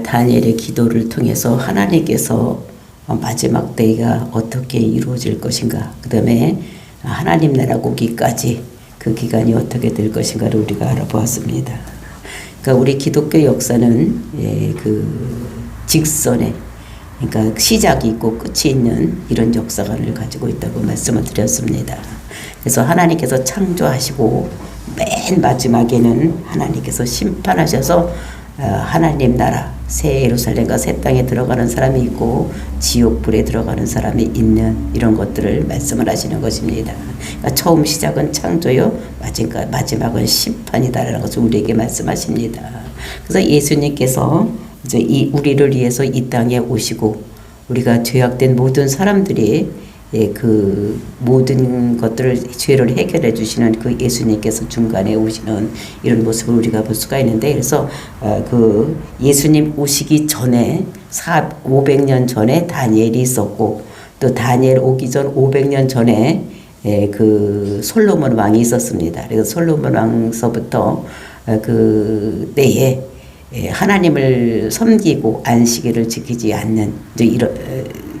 다니엘의 기도를 통해서 하나님께서 마지막 때가 어떻게 이루어질 것인가, 그 다음에 하나님 나라 오기까지 그 기간이 어떻게 될 것인가를 우리가 알아보았습니다. 그러니까 우리 기독교 역사는 그 직선에, 그러니까 시작이 있고 끝이 있는 이런 역사관을 가지고 있다고 말씀을 드렸습니다. 그래서 하나님께서 창조하시고 맨 마지막에는 하나님께서 심판하셔서 하나님 나라 새 예루살렘과 새 땅에 들어가는 사람이 있고 지옥불에 들어가는 사람이 있는 이런 것들을 말씀을 하시는 것입니다. 그러니까 처음 시작은 창조요, 마지막은 심판이다라는 것을 우리에게 말씀하십니다. 그래서 예수님께서 이제 우리를 위해서 이 땅에 오시고 우리가 죄악된 모든 사람들이 그 모든 것들을 죄를 해결해 주시는 그 예수님께서 중간에 오시는 이런 모습을 우리가 볼 수가 있는데, 그래서 그 예수님 오시기 전에 500년 전에 다니엘이 있었고, 또 다니엘 오기 전 500년 전에 그 솔로몬 왕이 있었습니다. 그래서 솔로몬 왕서부터 그 때에 하나님을 섬기고 안식일을 지키지 않는 이런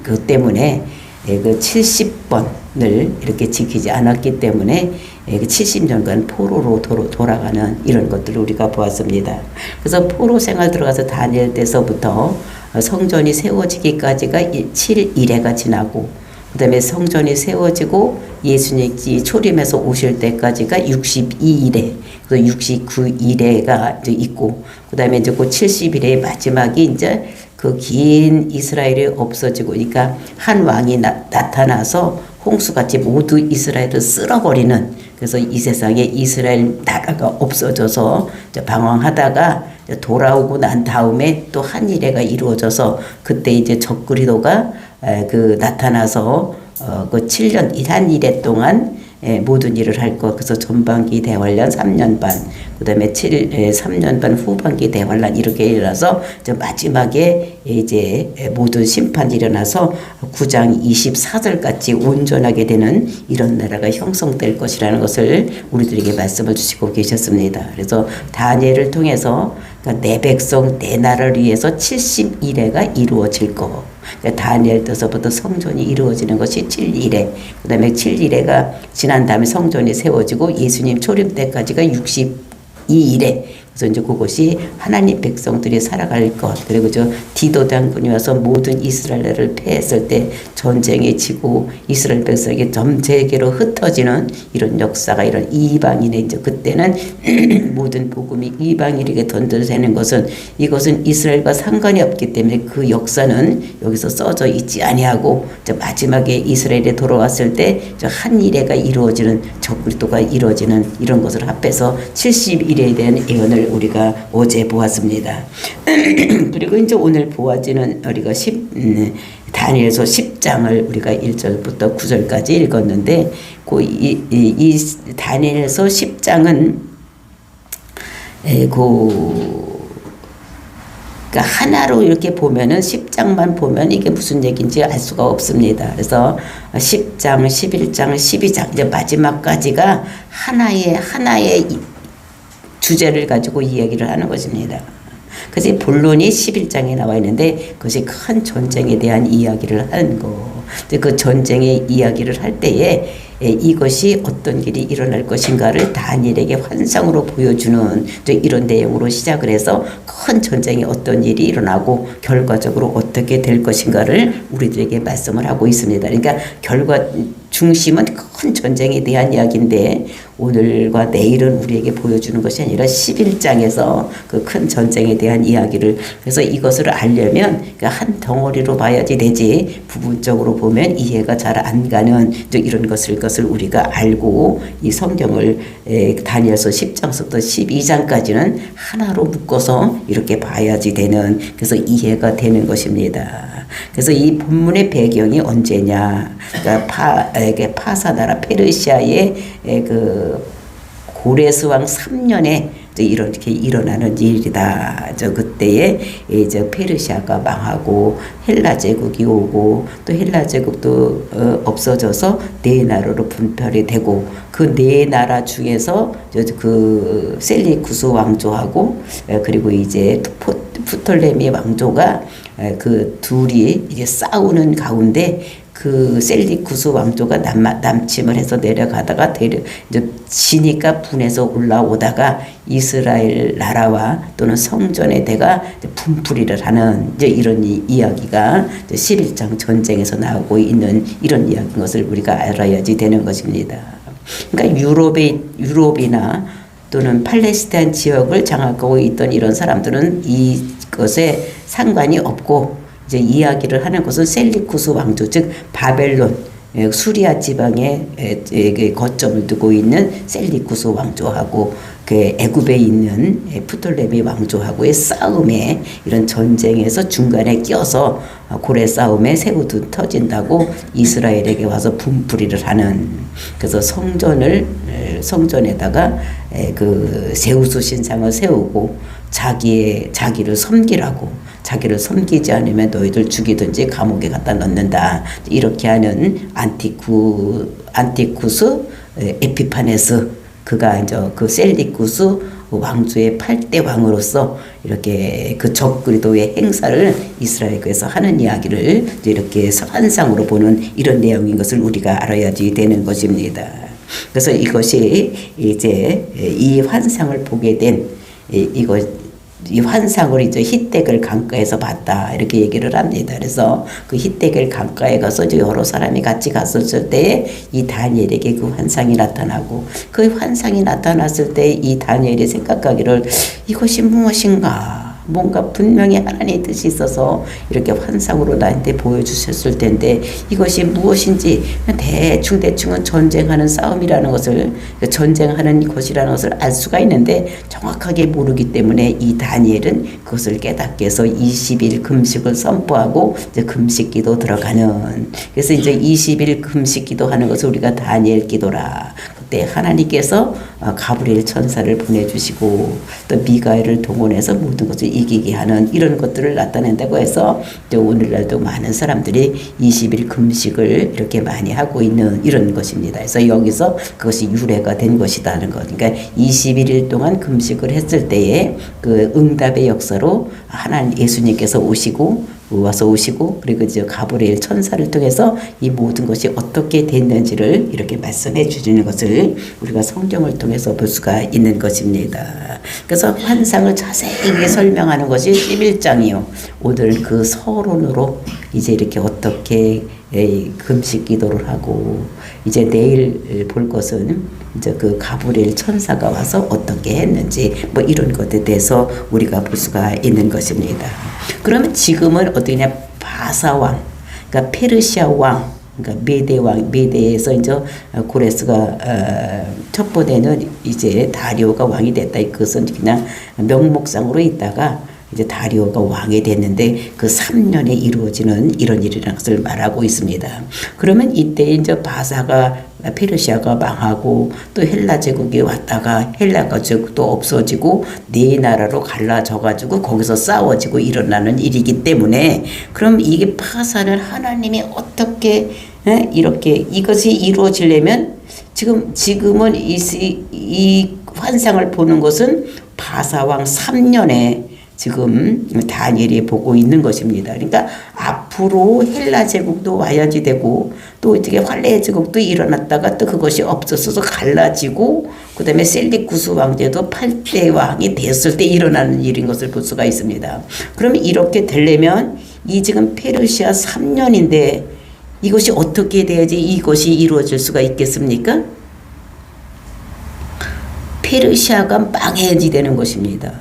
그 때문에 그 70번을 이렇게 지키지 않았기 때문에 그 70년간 포로로 돌아가는 이런 것들을 우리가 보았습니다. 그래서 포로 생활 들어가서 다니엘 때서부터 성전이 세워지기까지가 7일회가 지나고, 그 다음에 성전이 세워지고 예수님이 초림해서 오실 때까지가 62일에, 그래서 69일에가 이제 있고, 그 다음에 이제 그 70일의 마지막이 이제 그 긴 이스라엘이 없어지고, 그러니까 한 왕이 나타나서 홍수같이 모두 이스라엘을 쓸어버리는, 그래서 이 세상에 이스라엘 나라가 없어져서 방황하다가 돌아오고 난 다음에 또 한 일회가 이루어져서 그때 이제 적그리도가 그 나타나서 그 7년 한 일회 동안 모든 일을 할 것. 그래서 전반기 대환란 3년 반, 그 다음에 3년 반 후반기 대환란 이렇게 일어나서 마지막에 이제 모든 심판이 일어나서 9장 24절 같이 온전하게 되는 이런 나라가 형성될 것이라는 것을 우리들에게 말씀을 주시고 계셨습니다. 그래서 다니엘을 통해서 내 백성 내 나라를 위해서 70일회가 이루어질 거. 그러니까 다니엘 때서부터 성전이 이루어지는 것이 7일회, 그 다음에 7일회가 지난 다음에 성전이 세워지고 예수님 초림 때까지가 62일회. 그래서 이제 그것이 하나님 백성들이 살아갈 것. 그리고 디도 장군이 와서 모든 이스라엘을 패했을 때 전쟁에 지고 이스라엘 백성이 전 세계로 흩어지는 이런 역사가, 이런 이방인의 이제 그때는 모든 복음이 이방인에게 던져지는 것은, 이것은 이스라엘과 상관이 없기 때문에 그 역사는 여기서 써져 있지 아니하고, 마지막에 이스라엘에 돌아왔을 때 한 일회가 이루어지는, 적그리스도가 이루어지는 이런 것을 합해서 70일에 대한 예언을 우리가 어제 보았습니다. 그리고 이제 오늘 보아지는 우리가 다니엘서 10장을 우리가 1절부터 9절까지 읽었는데, 이 다니엘서 10장은 그러니까 하나로 이렇게 보면은 10장만 보면 이게 무슨 얘기인지 알 수가 없습니다. 그래서 10장, 11장, 12장 이제 마지막까지가 하나의 주제를 가지고 이야기를 하는 것입니다. 그래서 본론이 11장에 나와 있는데 그것이 큰 전쟁에 대한 이야기를 하는 거. 그 전쟁의 이야기를 할 때에 이것이 어떤 일이 일어날 것인가를 다니엘에게 환상으로 보여주는 이런 내용으로 시작을 해서 큰 전쟁에 어떤 일이 일어나고 결과적으로 어떻게 될 것인가를 우리들에게 말씀을 하고 있습니다. 그러니까 중심은 큰 전쟁에 대한 이야기인데 오늘과 내일은 우리에게 보여주는 것이 아니라 11장에서 그 큰 전쟁에 대한 이야기를, 그래서 이것을 알려면 한 덩어리로 봐야지 되지 부분적으로 보면 이해가 잘 안 가는 이런 것을 우리가 알고 이 성경을 다니엘서 10장부터 12장까지는 하나로 묶어서 이렇게 봐야지 되는, 그래서 이해가 되는 것입니다. 그래서 이 본문의 배경이 언제냐, 그러니까 파사 나라 페르시아의 그 고레스 왕 3년에 이렇게 일어나는 일이다. 그때에 페르시아가 망하고 헬라 제국이 오고 또 헬라 제국도 없어져서 네 나라로 분별이 되고 그 네 나라 중에서 그 셀리쿠스 왕조하고 그리고 이제 프톨레미 왕조가 그 둘이 이제 싸우는 가운데 그 셀리쿠스 왕조가 남침을 해서 내려가다가 이제 지니까 분해서 올라오다가 이스라엘 나라와 또는 성전의 대가 분풀이를 하는 이제 이런 이야기가 11장 전쟁에서 나오고 있는 이런 이야기인 것을 우리가 알아야지 되는 것입니다. 그러니까 유럽이나 또는 팔레스타인 지역을 장악하고 있던 이런 사람들은 이것에 상관이 없고 이제 이야기를 하는 것은 셀리쿠스 왕조 즉 바벨론 수리아 지방에 거점을 두고 있는 셀리쿠스 왕조하고 그 애굽에 있는 프톨레미 왕조하고의 싸움에 이런 전쟁에서 중간에 껴서 고래 싸움에 새우도 터진다고 이스라엘에게 와서 분풀이를 하는 그래서 성전에다가 그 세우스 신상을 세우고 자기를 섬기라고 자기를 섬기지 않으면 너희들 죽이든지 감옥에 갖다 넣는다. 이렇게 하는 안티쿠스 에피파네스 그가 이제 그 셀리쿠스 왕조의 8대 왕으로서 이렇게 그 적그리도의 행사를 이스라엘에서 하는 이야기를 이렇게 환상으로 보는 이런 내용인 것을 우리가 알아야지 되는 것입니다. 그래서 이것이 이제 이 환상을 보게 된 이 환상을 이제 히데겔 강가에서 봤다 이렇게 얘기를 합니다. 그래서 그 히데겔 강가에 가서 이제 여러 사람이 같이 갔었을 때 이 다니엘에게 그 환상이 나타나고 그 환상이 나타났을 때 이 다니엘이 생각하기를 이것이 무엇인가? 뭔가 분명히 하나님의 뜻이 있어서 이렇게 환상으로 나한테 보여주셨을 텐데 이것이 무엇인지 대충은 전쟁하는 싸움이라는 것을 전쟁하는 것이라는 것을 알 수가 있는데 정확하게 모르기 때문에 이 다니엘은 그것을 깨닫게 해서 20일 금식을 선포하고 이제 금식기도 들어가는 그래서 이제 20일 금식기도 하는 것을 우리가 다니엘 기도라 그때 하나님께서 가브리엘 천사를 보내주시고 또 미가엘을 동원해서 모든 것을 이기게 하는 이런 것들을 나타낸다고 해서 오늘날도 많은 사람들이 20일 금식을 이렇게 많이 하고 있는 이런 것입니다. 그래서 여기서 그것이 유래가 된 것이라는 것. 그러니까 21일 동안 금식을 했을 때에 그 응답의 역사로 하나님 예수님께서 오시고 그리고 이제 가브리엘 천사를 통해서 이 모든 것이 어떻게 됐는지를 이렇게 말씀해 주시는 것을 우리가 성경을 통해서 볼 수가 있는 것입니다. 그래서 환상을 자세히 설명하는 것이 11장이요. 오늘 그 서론으로 이제 이렇게 어떻게 금식 기도를 하고 이제 내일 볼 것은 이제 그 가브리엘 천사가 와서 어떻게 했는지 뭐 이런 것에 대해서 우리가 볼 수가 있는 것입니다. 그러면 지금은 어떻게냐 바사왕, 그러니까 페르시아 왕, 그러니까 메대에서 이제 고레스가 첩보되는 이제 다리오가 왕이 됐다. 그것은 그냥 명목상으로 있다가 이제 다리오가 왕이 됐는데 그 3년에 이루어지는 이런 일이라는 것을 말하고 있습니다. 그러면 이때 이제 페르시아가 망하고 또 헬라 제국이 왔다가 헬라 제국도 없어지고 네 나라로 갈라져 가지고 거기서 싸워지고 일어나는 일이기 때문에 그럼 이게 파산을 하나님이 어떻게 이렇게 이것이 이루어지려면 지금은 이 환상을 보는 것은 바사왕 3년에 지금 다니엘이 보고 있는 것입니다. 그러니까 앞으로 헬라 제국도 와야지 되고 또 어떻게 활레 제국도 일어났다가 또 그것이 없어서 갈라지고 그다음에 셀리쿠스 왕제도 8대 왕이 됐을 때 일어나는 일인 것을 볼 수가 있습니다. 그러면 이렇게 되려면 이 지금 페르시아 3년인데 이것이 어떻게 돼야지 이것이 이루어질 수가 있겠습니까? 페르시아가 망해야지 되는 것입니다.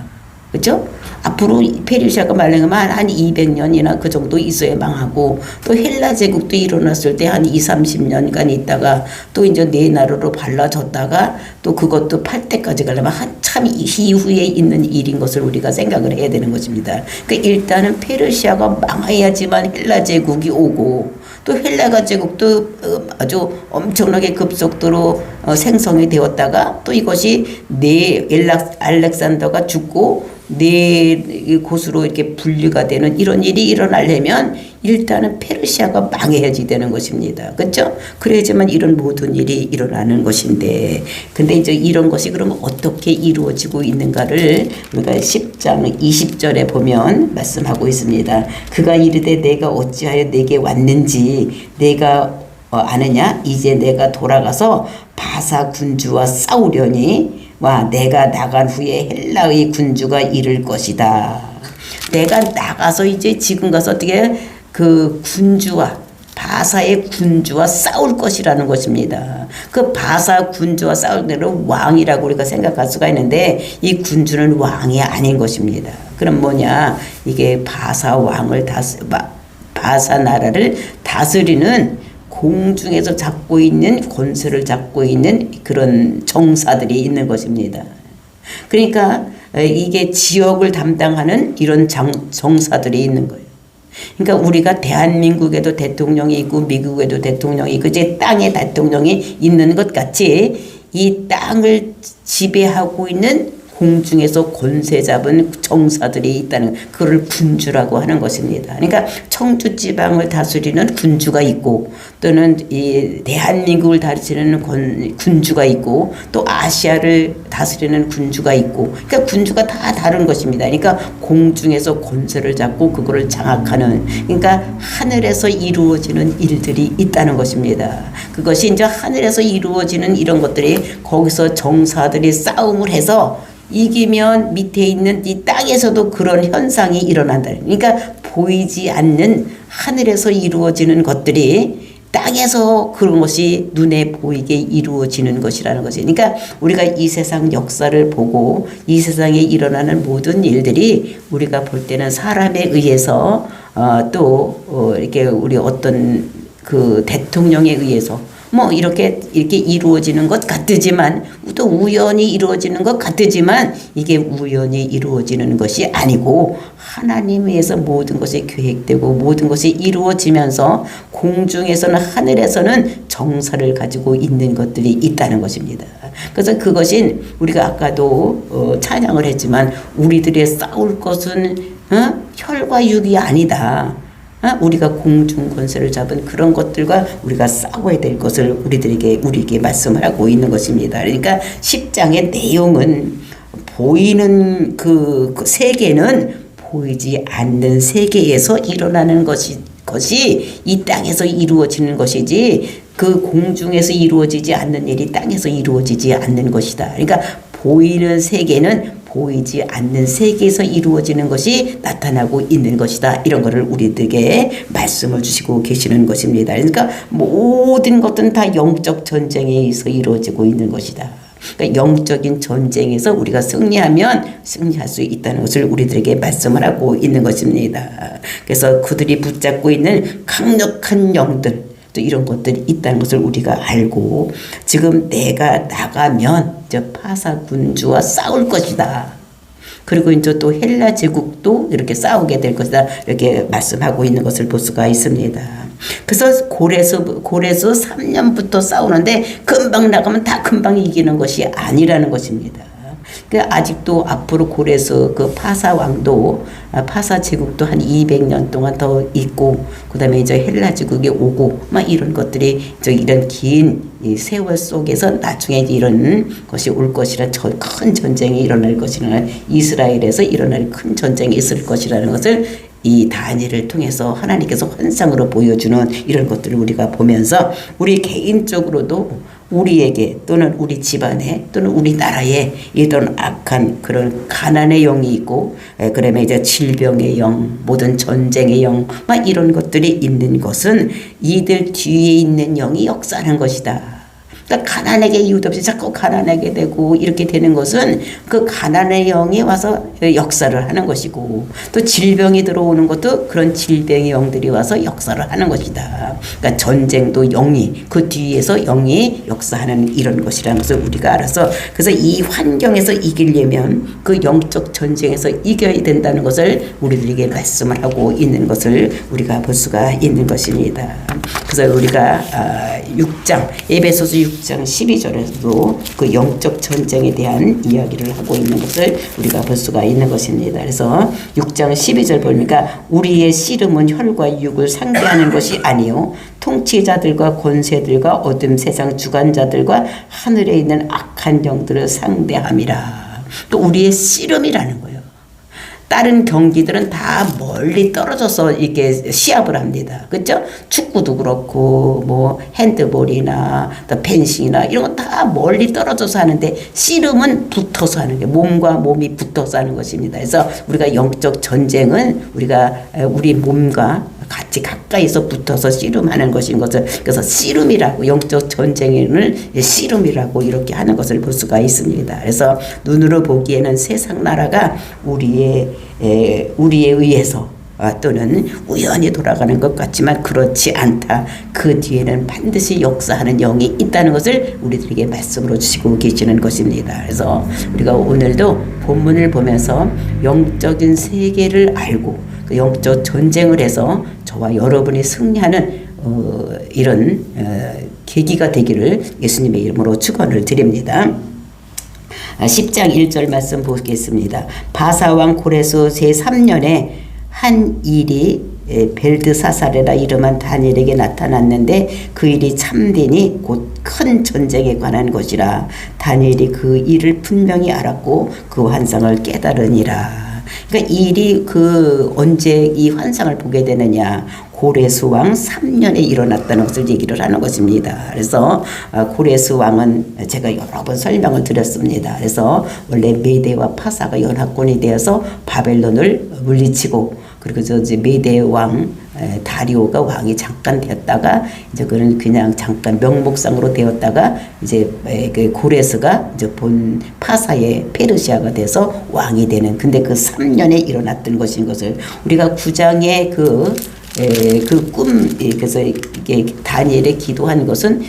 그렇죠? 앞으로 페르시아가 말하면 한 200년이나 그 정도 있어야 망하고, 또 헬라 제국도 일어났을 때 한 2, 30년간 있다가 또 이제 네 나라로 발라졌다가 또 그것도 팔 때까지 가려면 한참 이후에 있는 일인 것을 우리가 생각을 해야 되는 것입니다. 그러니까 일단은 페르시아가 망해야지만 헬라 제국이 오고, 또 헬라 제국도 아주 엄청나게 급속도로 생성이 되었다가 또 이것이 알렉산더가 죽고 네 곳으로 이렇게 분리가 되는 이런 일이 일어나려면 일단은 페르시아가 망해야지 되는 것입니다. 그렇죠? 그래야지만 이런 모든 일이 일어나는 것인데, 근데 이제 이런 것이 그러면 어떻게 이루어지고 있는가를 우리가 10장 20절에 보면 말씀하고 있습니다. 그가 이르되 내가 어찌하여 내게 왔는지 내가 아느냐? 이제 내가 돌아가서 바사 군주와 싸우려니 와 내가 나간 후에 헬라의 군주가 이를 것이다. 내가 나가서 이제 지금 가서 어떻게 그 군주와 바사의 군주와 싸울 것이라는 것입니다. 그 바사 군주와 싸울 때는 왕이라고 우리가 생각할 수가 있는데 이 군주는 왕이 아닌 것입니다. 그럼 뭐냐? 이게 바사 왕을 바사 나라를 다스리는 공중에서 잡고 있는 권세를 잡고 있는 그런 정사들이 있는 것입니다. 그러니까 이게 지역을 담당하는 이런 정사들이 있는 거예요. 그러니까 우리가 대한민국에도 대통령이 있고 미국에도 대통령이 있고 이제 땅에 대통령이 있는 것 같이 이 땅을 지배하고 있는 공중에서 권세 잡은 정사들이 있다는, 그걸 군주라고 하는 것입니다. 그러니까 청주 지방을 다스리는 군주가 있고, 또는 이 대한민국을 다스리는 군주가 있고, 또 아시아를 다스리는 군주가 있고, 그러니까 군주가 다 다른 것입니다. 그러니까 공중에서 권세를 잡고 그거를 장악하는, 그러니까 하늘에서 이루어지는 일들이 있다는 것입니다. 그것이 이제 하늘에서 이루어지는 이런 것들이 거기서 정사들이 싸움을 해서 이기면 밑에 있는 이 땅에서도 그런 현상이 일어난다. 그러니까 보이지 않는 하늘에서 이루어지는 것들이 땅에서 그런 것이 눈에 보이게 이루어지는 것이라는 거지. 그러니까 우리가 이 세상 역사를 보고 이 세상에 일어나는 모든 일들이 우리가 볼 때는 사람에 의해서 이렇게 우리 어떤 그 대통령에 의해서 뭐 이렇게 이루어지는 것 같지만, 또 우연히 이루어지는 것 같지만 이게 우연히 이루어지는 것이 아니고 하나님에서 모든 것이 계획되고 모든 것이 이루어지면서 공중에서는 하늘에서는 정사를 가지고 있는 것들이 있다는 것입니다. 그래서 그것은 우리가 아까도 찬양을 했지만 우리들의 싸울 것은 혈과 육이 아니다. 우리가 공중 권세를 잡은 그런 것들과 우리가 싸워야 될 것을 우리에게 말씀을 하고 있는 것입니다. 그러니까 10장의 내용은 보이는 그 세계는 보이지 않는 세계에서 일어나는 것이 이 땅에서 이루어지는 것이지, 그 공중에서 이루어지지 않는 일이 땅에서 이루어지지 않는 것이다. 그러니까 보이는 세계는 보이지 않는 세계에서 이루어지는 것이 나타나고 있는 것이다. 이런 거를 우리들에게 말씀을 주시고 계시는 것입니다. 그러니까 모든 것들은 다 영적 전쟁에 의해서 이루어지고 있는 것이다. 그러니까 영적인 전쟁에서 우리가 승리하면 승리할 수 있다는 것을 우리들에게 말씀을 하고 있는 것입니다. 그래서 그들이 붙잡고 있는 강력한 영들, 또 이런 것들이 있다는 것을 우리가 알고, 지금 내가 나가면 이제 파사 군주와 싸울 것이다. 그리고 이제 또 헬라 제국도 이렇게 싸우게 될 것이다. 이렇게 말씀하고 있는 것을 볼 수가 있습니다. 그래서 고레스 3년부터 싸우는데 금방 나가면 다 금방 이기는 것이 아니라는 것입니다. 아직도 앞으로 고레스 그 파사 왕도, 파사 제국도 한 200년 동안 더 있고, 그 다음에 이제 헬라 제국이 오고, 막 이런 것들이 이런 긴 이 세월 속에서 나중에 이런 것이 올 것이라, 큰 전쟁이 일어날 것이라, 이스라엘에서 일어날 큰 전쟁이 있을 것이라는 것을 이 다니엘을 통해서 하나님께서 환상으로 보여주는 이런 것들을 우리가 보면서 우리 개인적으로도 우리에게 또는 우리 집안에 또는 우리나라에 이런 악한 그런 가난의 영이 있고, 그러면 이제 질병의 영, 모든 전쟁의 영, 막 이런 것들이 있는 것은 이들 뒤에 있는 영이 역사하는 것이다. 그러니까 가난하게 이유도 없이 자꾸 가난하게 되고 이렇게 되는 것은 그 가난의 영이 와서 역사를 하는 것이고, 또 질병이 들어오는 것도 그런 질병의 영들이 와서 역사를 하는 것이다. 그러니까 전쟁도 영이, 그 뒤에서 영이 역사하는 이런 것이라는 것을 우리가 알아서, 그래서 이 환경에서 이기려면 그 영적 전쟁에서 이겨야 된다는 것을 우리들에게 말씀을 하고 있는 것을 우리가 볼 수가 있는 것입니다. 그래서 우리가 6장 에베소서 6장 12절에서도 그 영적 전쟁에 대한 이야기를 하고 있는 것을 우리가 볼 수가 있는 것입니다. 그래서 6장 12절 보니까 우리의 씨름은 혈과 육을 상대하는 것이 아니요 통치자들과 권세들과 어둠 세상 주관자들과 하늘에 있는 악한 영들을 상대함이라. 또 우리의 씨름이라는 거예요. 다른 경기들은 다 멀리 떨어져서 이게 시합을 합니다. 그렇죠? 축구도 그렇고 뭐 핸드볼이나 또 펜싱이나 이런 거 다 멀리 떨어져서 하는데, 씨름은 붙어서 하는 게, 몸과 몸이 붙어서 하는 것입니다. 그래서 우리가 영적 전쟁은 우리가 우리 몸과 같이 가까이서 붙어서 씨름하는 것인 것을, 그래서 씨름이라고, 영적 전쟁을 씨름이라고 이렇게 하는 것을 볼 수가 있습니다. 그래서 눈으로 보기에는 세상 나라가 우리에 의해서 또는 우연히 돌아가는 것 같지만 그렇지 않다. 그 뒤에는 반드시 역사하는 영이 있다는 것을 우리들에게 말씀으로 주시고 계시는 것입니다. 그래서 우리가 오늘도 본문을 보면서 영적인 세계를 알고 그 영적 전쟁을 해서 저와 여러분이 승리하는 이런 계기가 되기를 예수님의 이름으로 축원을 드립니다. 10장 1절 말씀 보겠습니다. 바사왕 고레스 제3년에 한 일이 벨드사살이라 이름한 다니엘에게 나타났는데 그 일이 참되니 곧 큰 전쟁에 관한 것이라. 다니엘이 그 일을 분명히 알았고 그 환상을 깨달으니라. 그러니까 이 일이 언제 이 환상을 보게 되느냐, 고레스 왕 3년에 일어났다는 것을 얘기를 하는 것입니다. 그래서 고레스 왕은 제가 여러 번 설명을 드렸습니다. 그래서 원래 메대와 파사가 연합군이 되어서 바벨론을 물리치고, 그리고 이제 메대 왕 다리오가 왕이 잠깐 되었다가 이제 그냥 잠깐 명목상으로 되었다가 이제 그 고레스가 이제 본 파사의 페르시아가 돼서 왕이 되는, 근데 그 3년에 일어났던 것인 것을 우리가 9장의 그 꿈, 그래서 이게 다니엘의 기도한 것은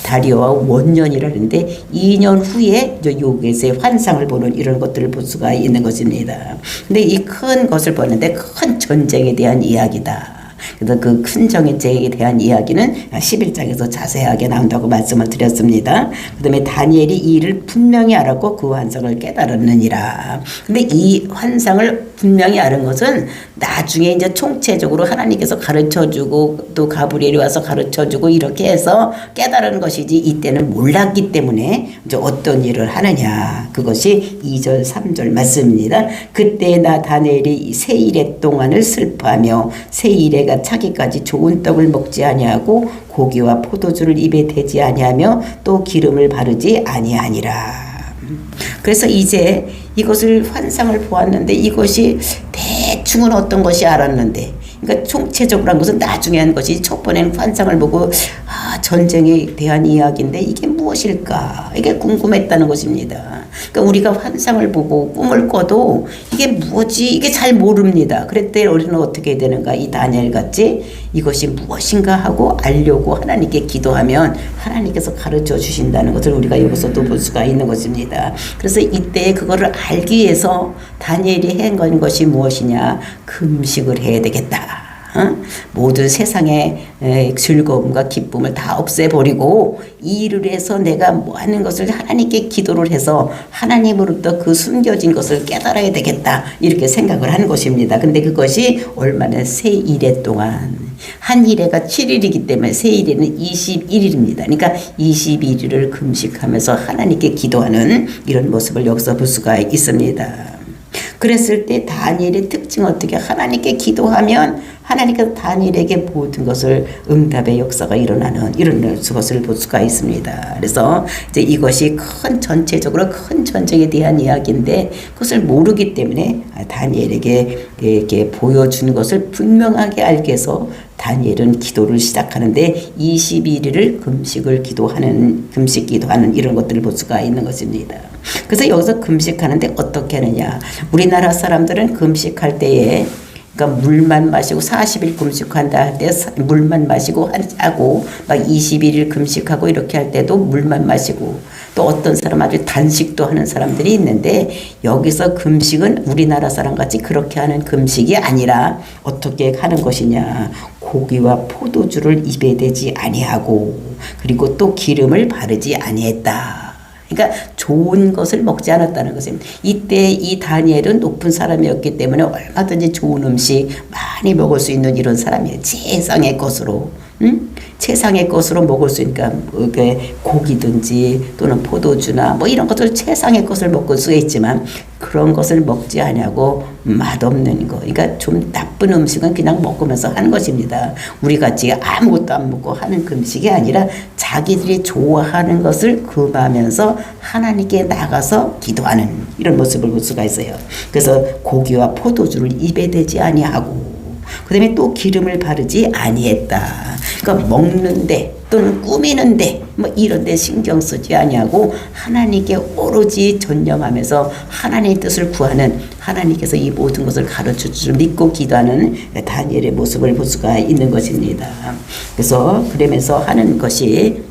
다리오와 원년이라는데 2년 후에 요겟의 환상을 보는 이런 것들을 볼 수가 있는 것입니다. 근데 이 큰 것을 보는데 큰 전쟁에 대한 이야기다. 그래서 그 큰 전쟁에 대한 이야기는 11장에서 자세하게 나온다고 말씀을 드렸습니다. 그 다음에 다니엘이 이 일을 분명히 알았고 그 환상을 깨달았느니라. 근데 이 환상을 분명히 알은 것은 나중에 이제 총체적으로 하나님께서 가르쳐주고 또 가브리엘이 와서 가르쳐주고 이렇게 해서 깨달은 것이지, 이때는 몰랐기 때문에 이제 어떤 일을 하느냐, 그것이 2절 3절 말씀입니다. 그때 나 다니엘이 세 일의 동안을 슬퍼하며 세 일에가 차기까지 좋은 떡을 먹지 아니하고 고기와 포도주를 입에 대지 아니하며 또 기름을 바르지 아니하니라. 그래서 이제 이것을 환상을 보았는데 이것이 대충은 어떤 것이 알았는데, 그러니까 총체적으로 한 것은 나중에 한 것이, 첫 번에는 환상을 보고 전쟁에 대한 이야기인데 이게 무엇일까, 이게 궁금했다는 것입니다. 그러니까 우리가 환상을 보고 꿈을 꿔도 이게 뭐지, 이게 잘 모릅니다. 그랬더니 우리는 어떻게 되는가, 이 다니엘 같이 이것이 무엇인가 하고 알려고 하나님께 기도하면 하나님께서 가르쳐 주신다는 것을 우리가 여기서도 볼 수가 있는 것입니다. 그래서 이때 그거를 알기 위해서 다니엘이 한 것이 무엇이냐, 금식을 해야 되겠다. 모든 세상의 즐거움과 기쁨을 다 없애버리고 이 일을 해서 내가 뭐 하는 것을 하나님께 기도를 해서 하나님으로부터 그 숨겨진 것을 깨달아야 되겠다, 이렇게 생각을 하는 것입니다. 근데 그것이 얼마나 세 일해 동안, 한 일해가 7일이기 때문에 세 일해는 21일입니다. 그러니까 21일을 금식하면서 하나님께 기도하는 이런 모습을 여기서 볼 수가 있습니다. 그랬을 때 다니엘의 특징 어떻게 하나님께 기도하면 하나님께서 다니엘에게 모든 것을 응답의 역사가 일어나는 이런 것을 볼 수가 있습니다. 그래서 이제 이것이 전체적으로 큰 전쟁에 대한 이야기인데 그것을 모르기 때문에 다니엘에게 이렇게 보여준 것을 분명하게 알게 해서 다니엘은 기도를 시작하는데 21일을 금식 기도하는 이런 것들을 볼 수가 있는 것입니다. 그래서 여기서 금식하는데 어떻게 하느냐. 우리나라 사람들은 금식할 때에 그러니까 물만 마시고 40일 금식한다 할 때 물만 마시고 하고 막 21일 금식하고 이렇게 할 때도 물만 마시고 또 어떤 사람 아주 단식도 하는 사람들이 있는데 여기서 금식은 우리나라 사람 같이 그렇게 하는 금식이 아니라 어떻게 하는 것이냐. 고기와 포도주를 입에 대지 아니하고 그리고 또 기름을 바르지 아니했다. 그러니까 좋은 것을 먹지 않았다는 것입니다. 이때 이 다니엘은 높은 사람이었기 때문에 얼마든지 좋은 음식 많이 먹을 수 있는 이런 사람이에요. 최상의 것으로. 최상의 것으로 먹을 수 있으니까 고기든지 또는 포도주나 뭐 이런 것들 최상의 것을 먹을 수 있지만 그런 것을 먹지 않냐고 맛없는 거. 그러니까 좀 나쁜 음식은 그냥 먹으면서 하는 것입니다. 우리 같이 아무것도 안 먹고 하는 금식이 아니라 자기들이 좋아하는 것을 금하면서 하나님께 나가서 기도하는 이런 모습을 볼 수가 있어요. 그래서 고기와 포도주를 입에 대지 아니하고 그 다음에 또 기름을 바르지 아니했다. 그러니까 먹는데 또는 꾸미는데 뭐 이런 데 신경 쓰지 아니하고 하나님께 오로지 전념하면서 하나님의 뜻을 구하는 하나님께서 이 모든 것을 가르쳐 주실 믿고 기도하는 다니엘의 모습을 볼 수가 있는 것입니다. 그래서 그러면서 하는 것이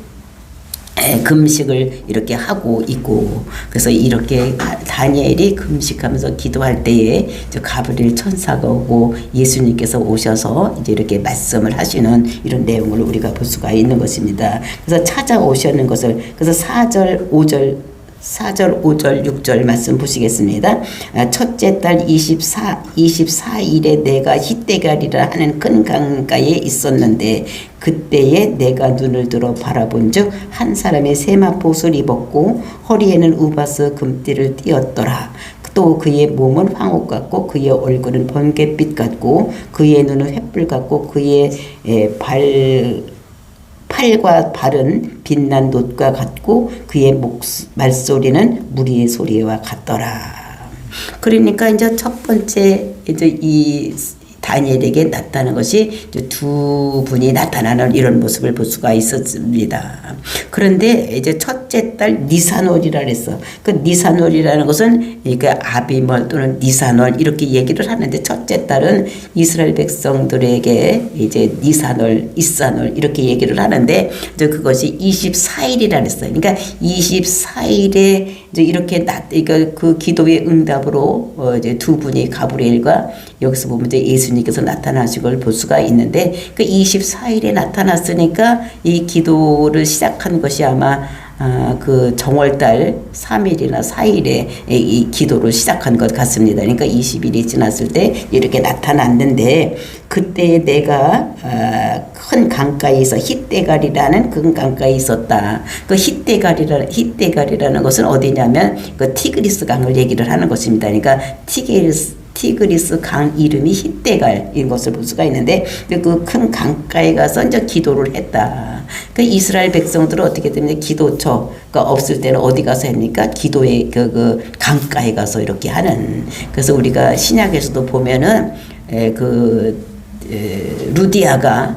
금식을 이렇게 하고 있고 그래서 이렇게 다니엘이 금식하면서 기도할 때에 가브리엘 천사가 오고 예수님께서 오셔서 이제 이렇게 말씀을 하시는 이런 내용을 우리가 볼 수가 있는 것입니다. 그래서 찾아오시는 것을 그래서 4절 5절 6절 말씀 보시겠습니다. 첫째 달 24일에 내가 힛대갈이라 하는 큰 강가에 있었는데 그때에 내가 눈을 들어 바라본 즉 한 사람의 세마포옷을 입었고 허리에는 우바스 금띠를 띠었더라. 또 그의 몸은 황옥 같고 그의 얼굴은 번갯빛 같고 그의 눈은 횃불 같고 그의 팔과 발은 빛난 놋과 같고 그의 말소리는 무리의 소리와 같더라. 그러니까 이제 첫 번째 이제 이 다니엘에게 나타나는 것이 이제 두 분이 나타나는 이런 모습을 볼 수가 있었습니다. 그런데 이제 첫째 달 니산월이라 그랬어. 그 니산월이라는 것은 그러니까 아비멀 또는 니산월 이렇게 얘기를 하는데 첫째 달은 이스라엘 백성들에게 이제 니산월, 이산월 이렇게 얘기를 하는데 이제 그것이 24일이라 그랬어요. 그러니까 24일에 이제 이렇게 그 기도의 응답으로 이제 두 분이 가브리엘과 여기서 보면 이제 예수님께서 나타나신 걸 볼 수가 있는데 그 24일에 나타났으니까 이 기도를 시작한 것이 아마 그 정월달 3일이나 4일에 이 기도를 시작한 것 같습니다. 그러니까 20일이 지났을 때 이렇게 나타났는데 그때 내가 큰 강가에서 힛대갈이라는 큰 강가에 있었다. 그 힛대갈이라는 것은 어디냐면 그 티그리스 강을 얘기를 하는 것입니다. 그러니까 티그리스 강 이름이 힛대갈인 것을 볼 수가 있는데 그 큰 강가에 가서 이제 기도를 했다. 그 이스라엘 백성들은 어떻게 되면 기도처가 없을 때는 어디 가서 합니까? 기도의 그 강가에 가서 이렇게 하는. 그래서 우리가 신약에서도 보면은 루디아가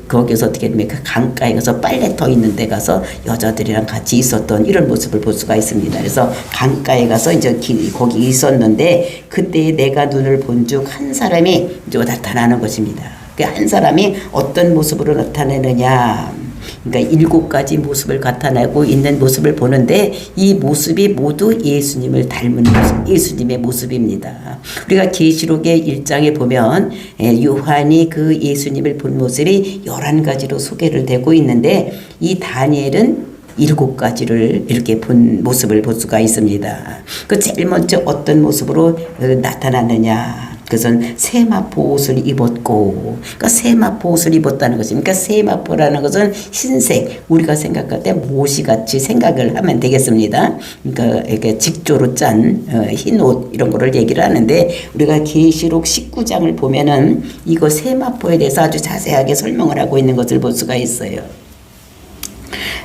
거기서 어떻게 되면 그 강가에 가서 빨래터 있는 데 가서 여자들이랑 같이 있었던 이런 모습을 볼 수가 있습니다. 그래서 강가에 가서 이제 거기 있었는데 그때 내가 눈을 본즉 한 사람이 이제 나타나는 것입니다. 그 한 사람이 어떤 모습으로 나타내느냐. 그러니까 7가지 모습을 나타내고 있는 모습을 보는데 이 모습이 모두 예수님을 닮은 모습, 예수님의 모습입니다. 우리가 계시록의 1장에 보면 요한이 그 예수님을 본 모습이 11가지로 소개를 되고 있는데 이 다니엘은 7가지를 이렇게 본 모습을 볼 수가 있습니다. 그 제일 먼저 어떤 모습으로 나타났느냐. 그것은 세마포 옷을 입었고, 그러니까 세마포 옷을 입었다는 것입니다. 그러니까 세마포라는 것은 흰색, 우리가 생각할 때 모시같이 생각을 하면 되겠습니다. 그러니까 이렇게 직조로 짠 흰 옷 이런 거를 얘기를 하는데, 우리가 계시록 19장을 보면은 이거 세마포에 대해서 아주 자세하게 설명을 하고 있는 것을 볼 수가 있어요.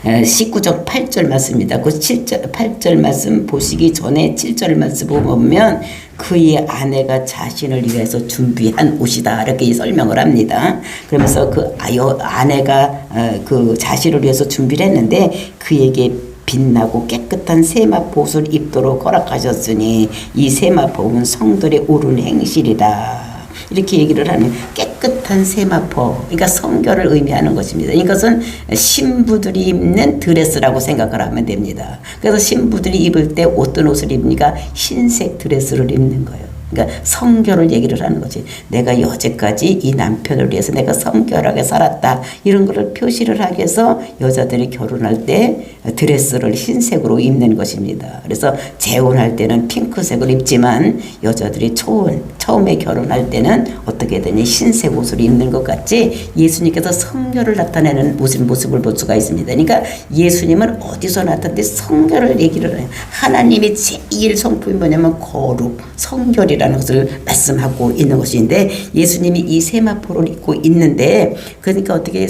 19장 8절 말씀입니다. 그 8절 말씀 보시기 전에 7절 말씀 보면 그의 아내가 자신을 위해서 준비한 옷이다 이렇게 설명을 합니다. 그러면서 그 아내가 그 자신을 위해서 준비를 했는데 그에게 빛나고 깨끗한 세마포 옷을 입도록 허락하셨으니 이 세마포는 성들의 옳은 행실이다. 이렇게 얘기를 하면 깨끗한 세마포, 그러니까 성결을 의미하는 것입니다. 이것은 신부들이 입는 드레스라고 생각을 하면 됩니다. 그래서 신부들이 입을 때 어떤 옷을 입으니까 흰색 드레스를 입는 거예요. 그러니까 성결을 얘기를 하는 거지. 내가 여태까지 이 남편을 위해서 내가 성결하게 살았다. 이런 거를 표시를 하기 위해서 여자들이 결혼할 때 드레스를 흰색으로 입는 것입니다. 그래서 재혼할 때는 핑크색을 입지만 여자들이 처음에 결혼할 때는 어떻게 되니 흰색 옷을 입는 것 같이 예수님께서 성결을 나타내는 모습을 볼 수가 있습니다. 그러니까 예수님은 어디서 나타났는데 성결을 얘기를 해요. 하나님의 제일 성품이 뭐냐면 거룩, 성결이라는 것을 말씀하고 있는 것인데 예수님이 이 세마포를 입고 있는데 그러니까 어떻게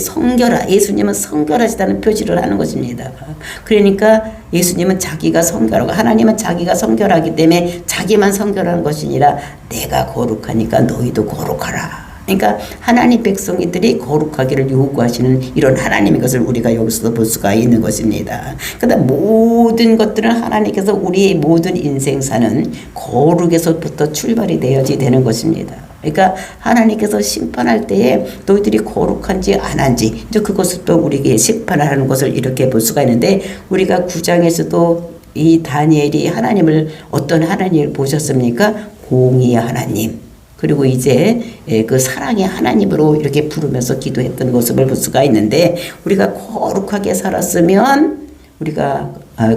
예수님은 성결하시다는 표시를 하는 것입니다. 그러니까 예수님은 자기가 성결하고 하나님은 자기가 성결하기 때문에 자기만 성결한 것이 아니라 내가 거룩하니까 너희도 거룩하라. 그러니까 하나님 백성들이 거룩하기를 요구하시는 이런 하나님의 것을 우리가 여기서도 볼 수가 있는 것입니다. 그러다 모든 것들은 하나님께서 우리의 모든 인생사는 거룩에서부터 출발이 되어야지 되는 것입니다. 그러니까 하나님께서 심판할 때에 너희들이 거룩한지 안 한지 이제 그것을 또 우리에게 심판을 하는 것을 이렇게 볼 수가 있는데 우리가 9장에서도 이 다니엘이 하나님을 어떤 하나님을 보셨습니까? 공의의 하나님. 그리고 이제 그 사랑의 하나님으로 이렇게 부르면서 기도했던 모습을 볼 수가 있는데 우리가 거룩하게 살았으면 우리가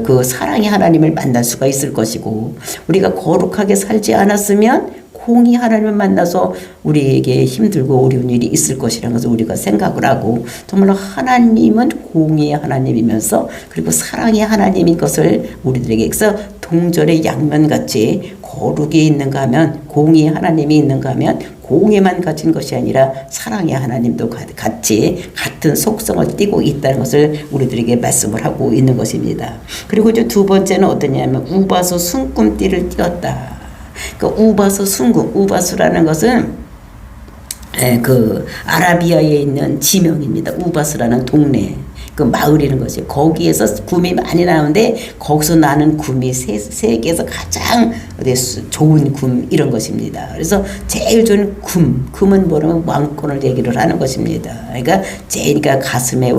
그 사랑의 하나님을 만날 수가 있을 것이고 우리가 거룩하게 살지 않았으면 공의 하나님을 만나서 우리에게 힘들고 어려운 일이 있을 것이라는 것을 우리가 생각을 하고 정말로 하나님은 공의의 하나님이면서 그리고 사랑의 하나님인 것을 우리들에게 그래서 동전의 양면같이 거룩이 있는가 하면 공의의 하나님이 있는가 하면 공의만 가진 것이 아니라 사랑의 하나님도 같이 같은 속성을 띠고 있다는 것을 우리들에게 말씀을 하고 있는 것입니다. 그리고 이제 두 번째는 어떠냐면 우바수 순금띠를 띄었다. 그 우바수 순금, 우바수라는 것은 그 아라비아에 있는 지명입니다. 우바수라는 동네. 그 마을이라는 것이 거기에서 굼이 많이 나오는데 거기서 나는 굼이 세계에서 가장 좋은 굼 이런 것입니다. 그래서 제일 좋은 굼은 뭐냐면 왕권을 얘기를 하는 것입니다. 그러니까 가슴에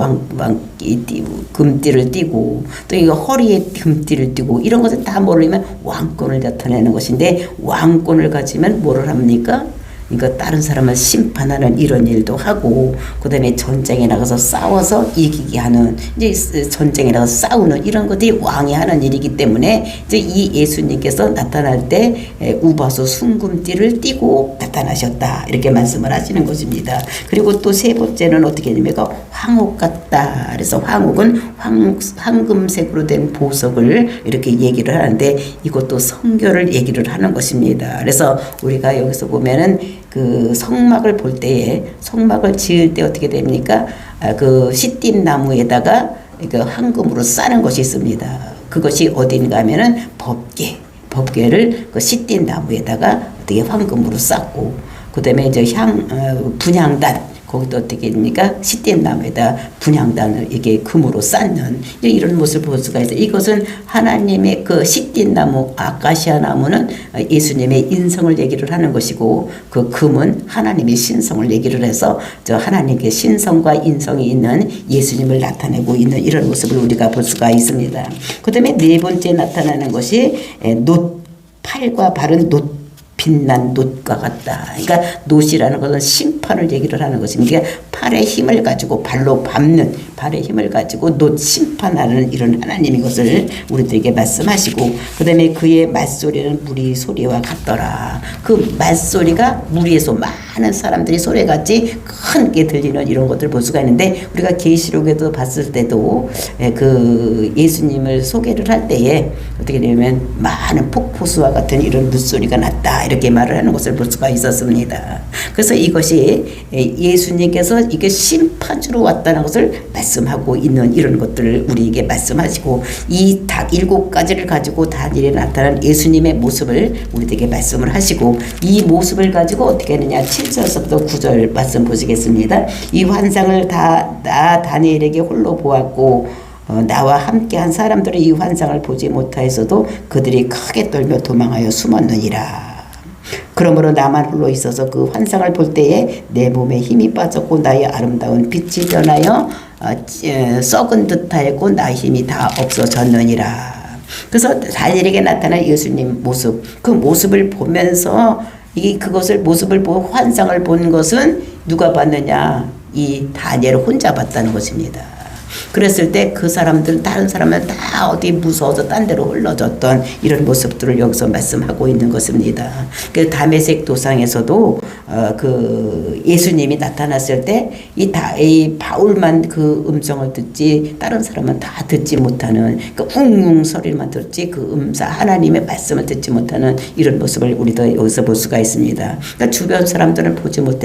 금띠를 띠고 또 이거 허리에 금띠를 띠고 이런 것은 다 모르면 왕권을 나타내는 것인데 왕권을 가지면 뭐를 합니까? 그러니까 다른 사람을 심판하는 이런 일도 하고 그다음에 전쟁에 나가서 싸워서 이기게 하는 이제 전쟁에 나가서 싸우는 이런 것들이 왕이 하는 일이기 때문에 이제 이 예수님께서 나타날 때 우바수 순금띠를 띠고 나타나셨다 이렇게 말씀을 하시는 것입니다. 그리고 또 세 번째는 어떻게 됩니까? 황옥 같다. 그래서 황옥은 황금색으로 된 보석을 이렇게 얘기를 하는데 이것도 성결을 얘기를 하는 것입니다. 그래서 우리가 여기서 보면은 그 성막을 볼 때에 성막을 지을 때 어떻게 됩니까? 그 시띠 나무에다가 그 황금으로 싸는 것이 있습니다. 그것이 어딘가 하면은 법궤를 그 시띠 나무에다가 어떻게 황금으로 쌓고 그다음에 이제 분향단 거기도 어떻게 됩니까? 시띠 나무에다 분향단을 이게 금으로 쌓는 이런 모습을 볼 수가 있어요. 이것은 하나님의 그 시띠 나무, 아카시아 나무는 예수님의 인성을 얘기를 하는 것이고 그 금은 하나님의 신성을 얘기를 해서 저 하나님의 신성과 인성이 있는 예수님을 나타내고 있는 이런 모습을 우리가 볼 수가 있습니다. 그 다음에 네 번째 나타나는 것이 팔과 발은 빛난 놋과 같다. 그러니까 놋이라는 것은 심판을 얘기를 하는 것입니다. 그러니까 팔의 힘을 가지고 발로 밟는 발의 힘을 가지고 심판하는 이런 하나님의 것을 우리들에게 말씀하시고, 그 다음에 그의 말소리는 무리 소리와 같더라. 그 말소리가 무리에서 많은 사람들이 소리같이 크게 들리는 이런 것들을 볼 수가 있는데, 우리가 계시록에도 봤을 때도 그 예수님을 소개를 할 때에 어떻게 되면 많은 폭포수와 같은 이런 물소리가 났다 이렇게 말을 하는 것을 볼 수가 있었습니다. 그래서 이것이 예수님께서 이게 심판주로 왔다는 것을 말씀하고 있는 이런 것들을 우리에게 말씀하시고, 이 닭 7가지를 가지고 다니엘에 나타난 예수님의 모습을 우리에게 말씀을 하시고, 이 모습을 가지고 어떻게 하느냐 7절부터 9절 말씀 보시겠습니다. 이 환상을 나 다니엘에게 홀로 보았고 나와 함께한 사람들은 이 환상을 보지 못하였어도 그들이 크게 떨며 도망하여 숨었느니라. 그러므로 나만 홀로 있어서 그 환상을 볼 때에 내 몸에 힘이 빠졌고 나의 아름다운 빛이 변하여 썩은 듯하였고 나의 힘이 다 없어졌느니라. 그래서 다니엘에게 나타난 예수님 모습, 그 모습을 보면서 그것을 모습을 보고 환상을 본 것은 누가 봤느냐? 이 다니엘 혼자 봤다는 것입니다. 그랬을 때 그 사람들은 다른 사람은 다 어디 무서워서 딴 데로 흘러졌던 이런 모습들을 여기서 말씀하고 있는 것입니다. 그 다메섹 도상에서도 그 예수님이 나타났을 때 이 바울만 그 음성을 듣지 다른 사람은 다 듣지 못하는, 그 웅웅 소리만 듣지 그 하나님의 말씀을 듣지 못하는 이런 모습을 우리도 여기서 볼 수가 있습니다. 그러니까 주변 사람들은 보지 못해